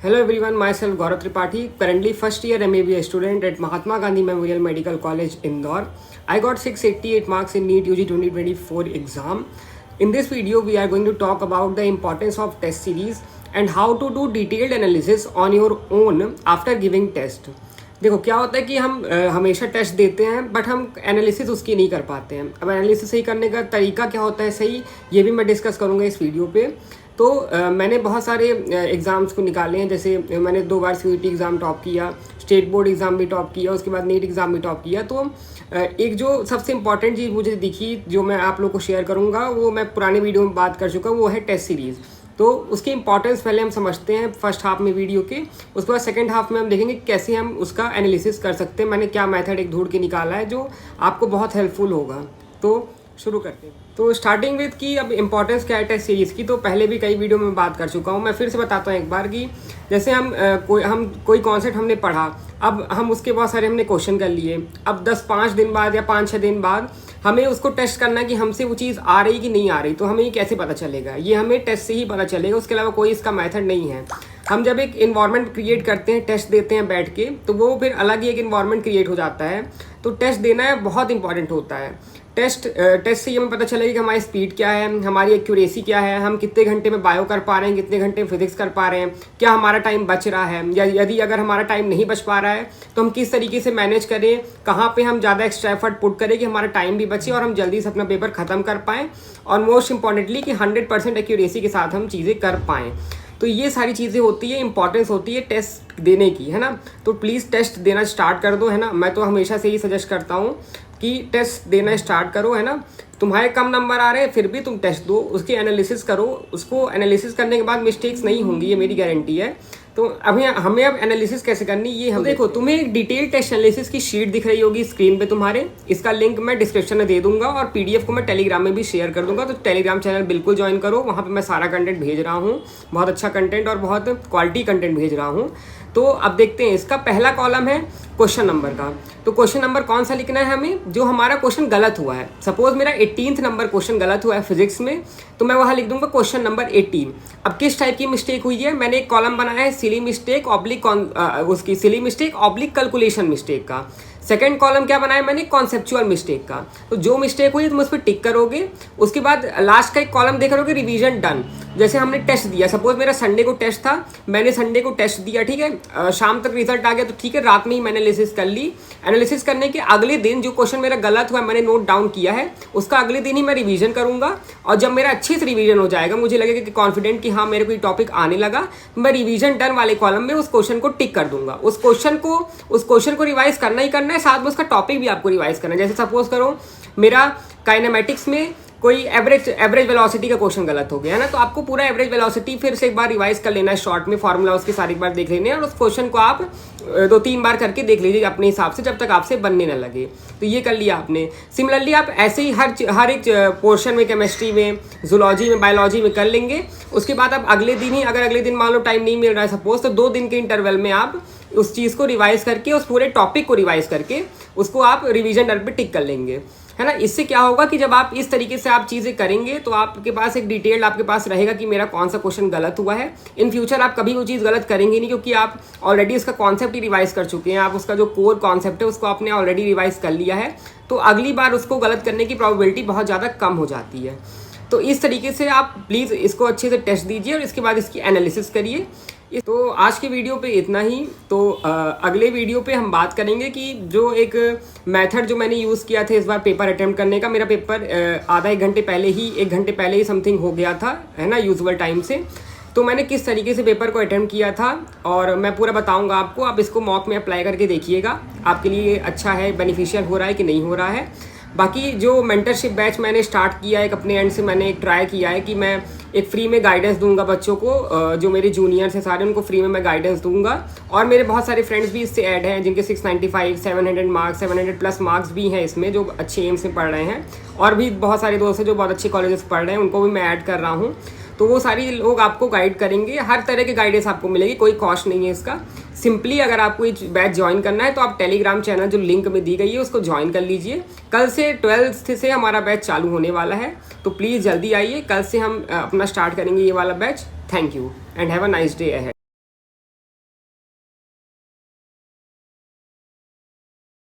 Hello everyone, myself Gaurav Tripathi, currently first year MBBS student at Mahatma Gandhi Memorial Medical College, Indore. I got 688 marks in NEET UG 2024 exam. In this video, we are going to talk about the importance of test series and how to do detailed analysis on your own after giving test. देखो क्या होता है कि हम हमेशा test देते हैं but हम एनालिसिस उसकी नहीं कर पाते हैं। अब एनालिसिस सही करने का तरीका क्या होता है सही, ये भी मैं डिस्कस करूँगा इस वीडियो पे। तो मैंने बहुत सारे एग्ज़ाम्स को निकाले हैं, जैसे मैंने 2 बार CUET एग्ज़ाम टॉप किया, स्टेट बोर्ड एग्ज़ाम भी टॉप किया, उसके बाद नीट एग्ज़ाम भी टॉप किया। तो एक जो सबसे इम्पॉर्टेंट चीज़ मुझे दिखी जो मैं आप लोग को शेयर करूँगा, वो मैं पुराने वीडियो में बात कर चुका हूँ, वो है टेस्ट सीरीज़। तो उसकी इंपॉर्टेंस पहले हम समझते हैं फर्स्ट हाफ में वीडियो के, उसके बाद सेकंड हाफ में हम देखेंगे कैसे हम उसका एनालिसिस कर सकते हैं। मैंने क्या मेथड एक ढूंढ के निकाला है जो आपको बहुत हेल्पफुल होगा। तो शुरू करते हैं। तो स्टार्टिंग विद कि अब इंपॉर्टेंस क्या है टेस्ट सीरीज़ की, तो पहले भी कई वीडियो में बात कर चुका हूँ, मैं फिर से बताता हूँ एक बार कि जैसे हम कोई कॉन्सेप्ट हमने पढ़ा, अब हम उसके बहुत सारे हमने क्वेश्चन कर लिए, अब 5 दिन बाद या 5-6 दिन बाद हमें उसको टेस्ट करना है कि हमसे वो चीज़ आ रही कि नहीं आ रही। तो हमें ये कैसे पता चलेगा, ये हमें टेस्ट से ही पता चलेगा, उसके अलावा कोई इसका मेथड नहीं है। हम जब एक इन्वायरमेंट क्रिएट करते हैं, टेस्ट देते हैं बैठ के, तो वो फिर अलग ही एक इन्वायरमेंट क्रिएट हो जाता है। तो टेस्ट देना है बहुत इंपॉर्टेंट होता है। टेस्ट से ये हमें पता चलेगा कि हमारी स्पीड क्या है, हमारी एक्यूरेसी क्या है, हम कितने घंटे में बायो कर पा रहे हैं, कितने घंटे में फिजिक्स कर पा रहे हैं, क्या हमारा टाइम बच रहा है, या यदि अगर हमारा टाइम नहीं बच पा रहा है तो हम किस तरीके से मैनेज करें, कहाँ पे हम ज़्यादा एक्स्ट्रा एफर्ट पुट करें कि हमारा टाइम भी बचे और हम जल्दी से अपना पेपर ख़त्म कर पाएँ, और मोस्ट इंपॉर्टेंटली कि 100% एक्यूरेसी के साथ हम चीज़ें कर पाएँ। तो ये सारी चीज़ें होती है, इंपॉर्टेंस होती है टेस्ट देने की, है ना। तो प्लीज़ टेस्ट देना स्टार्ट कर दो, है ना। मैं तो हमेशा से ही सजेस्ट करता हूँ कि टेस्ट देना स्टार्ट करो, है ना। तुम्हारे कम नंबर आ रहे हैं फिर भी तुम टेस्ट दो, उसके एनालिसिस करो, उसको एनालिसिस करने के बाद मिस्टेक्स नहीं होंगी, ये मेरी गारंटी है। तो अभी हमें अब एनालिसिस कैसे करनी ये हम देखो, तुम्हें एक डिटेल टेस्ट एनालिसिस की शीट दिख रही होगी स्क्रीन पे तुम्हारे, इसका लिंक मैं डिस्क्रिप्शन में दे दूंगा और PDF को मैं टेलीग्राम में भी शेयर कर दूंगा। तो टेलीग्राम चैनल बिल्कुल ज्वाइन करो, वहाँ पे मैं सारा कंटेंट भेज रहा हूँ, बहुत अच्छा कंटेंट और बहुत क्वालिटी कंटेंट भेज रहा हूँ। तो अब देखते हैं, इसका पहला कॉलम है क्वेश्चन नंबर का। तो क्वेश्चन नंबर कौन सा लिखना है हमें, जो हमारा क्वेश्चन गलत हुआ है। सपोज मेरा 18th नंबर क्वेश्चन गलत हुआ है फिजिक्स में, तो मैं वहाँ लिख दूंगा क्वेश्चन नंबर 18। अब किस टाइप की मिस्टेक हुई है, मैंने एक कॉलम बनाया है सिली मिस्टेक ऑब्लिक उसकी silly mistake oblique calculation mistake का। सेकंड कॉलम क्या बनाया मैंने, कॉन्सेप्चुअल मिस्टेक का। तो जो मिस्टेक हुई तुम उस पर टिक करोगे, उसके बाद लास्ट का एक कॉलम देख रहोगे रिवीजन डन। जैसे हमने टेस्ट दिया, सपोज मेरा संडे को टेस्ट था, मैंने संडे को टेस्ट दिया, ठीक है, शाम तक रिजल्ट आ गया, तो ठीक है, रात में ही मैंने एनालिसिस कर ली। एनालिसिस करने के अगले दिन जो क्वेश्चन मेरा गलत हुआ मैंने नोट डाउन किया है, उसका अगले दिन ही मैं रिवीजन करूंगा। और जब मेरा अच्छे से रिवीजन हो जाएगा, मुझे लगेगा कि कॉन्फिडेंट कि हाँ मेरे को ये टॉपिक आने लगा, मैं रिवीजन डन वाले कॉलम में उस क्वेश्चन को टिक कर दूंगा। उस क्वेश्चन को रिवाइज करना ही करना है, साथ में उसका टॉपिक भी आपको रिवाइज करना है। जैसे सपोज करो मेरा काइनेमेटिक्स में कोई एवरेज वेलोसिटी का क्वेश्चन गलत हो गया है ना, तो आपको पूरा एवरेज वेलोसिटी फिर से एक बार रिवाइज कर लेना है, शॉर्ट में फॉर्मूला उसके सारी बार देख लेने हैं, और उस क्वेश्चन को आप 2-3 बार करके देख लीजिए अपने हिसाब से, जब तक आपसे बनने न लगे। तो ये कर लिया आपने। सिमिलरली आप ऐसे ही हर एक पोर्शन में, केमिस्ट्री में, जूलॉजी में, बायोलॉजी में कर लेंगे। उसके बाद आप अगले दिन ही, अगर अगले दिन मान लो टाइम नहीं मिल रहा है सपोज, तो 2 दिन के इंटरवल में आप उस चीज़ को रिवाइज करके, उस पूरे टॉपिक को रिवाइज करके उसको आप रिवीजन डन पे टिक कर लेंगे, है ना। इससे क्या होगा कि जब आप इस तरीके से आप चीज़ें करेंगे तो आपके पास एक डिटेल्ड आपके पास रहेगा कि मेरा कौन सा क्वेश्चन गलत हुआ है। इन फ्यूचर आप कभी वो चीज़ गलत करेंगे नहीं, क्योंकि आप ऑलरेडी उसका कॉन्सेप्ट ही रिवाइज कर चुके हैं, आप उसका जो कोर कॉन्सेप्ट है उसको आपने ऑलरेडी रिवाइज कर लिया है। तो अगली बार उसको गलत करने की प्रोबेबिलिटी बहुत ज़्यादा कम हो जाती है। तो इस तरीके से आप प्लीज़ इसको अच्छे से टेस्ट दीजिए और इसके बाद इसकी एनालिसिस करिए। तो आज के वीडियो पे इतना ही। तो अगले वीडियो पे हम बात करेंगे कि जो एक मेथड जो मैंने यूज़ किया था इस बार पेपर अटेम्प्ट करने का, मेरा पेपर आधा 1 घंटे पहले ही समथिंग हो गया था, है ना, यूजुअल टाइम से। तो मैंने किस तरीके से पेपर को अटेम्प्ट किया था और मैं पूरा बताऊंगा आपको। आप इसको मॉक में अप्लाई करके देखिएगा, आपके लिए अच्छा है, बेनिफिशियल हो रहा है कि नहीं हो रहा है। बाकी जो मेंटरशिप बैच मैंने स्टार्ट किया है, अपने एंड से मैंने एक ट्राई किया है कि मैं एक फ्री में गाइडेंस दूंगा बच्चों को, जो मेरे जूनियर्स हैं सारे, उनको फ्री में मैं गाइडेंस दूंगा। और मेरे बहुत सारे फ्रेंड्स भी इससे ऐड हैं जिनके 695, 700 मार्क्स, 700+ मार्क्स भी हैं इसमें, जो अच्छे एम्स में पढ़ रहे हैं। और भी बहुत सारे दोस्त हैं जो बहुत अच्छे कॉलेजेस पढ़ रहे हैं, उनको भी मैं ऐड कर रहा हूँ। तो वो सारी लोग आपको गाइड करेंगे, हर तरह के गाइडेंस आपको मिलेगी, कोई कॉस्ट नहीं है इसका। सिंपली अगर आपको ये बैच ज्वाइन करना है तो आप टेलीग्राम चैनल जो लिंक में दी गई है उसको ज्वाइन कर लीजिए। कल से 12th से हमारा बैच चालू होने वाला है, तो प्लीज़ जल्दी आइए, कल से हम अपना स्टार्ट करेंगे ये वाला batch. Thank you and have a nice day ahead.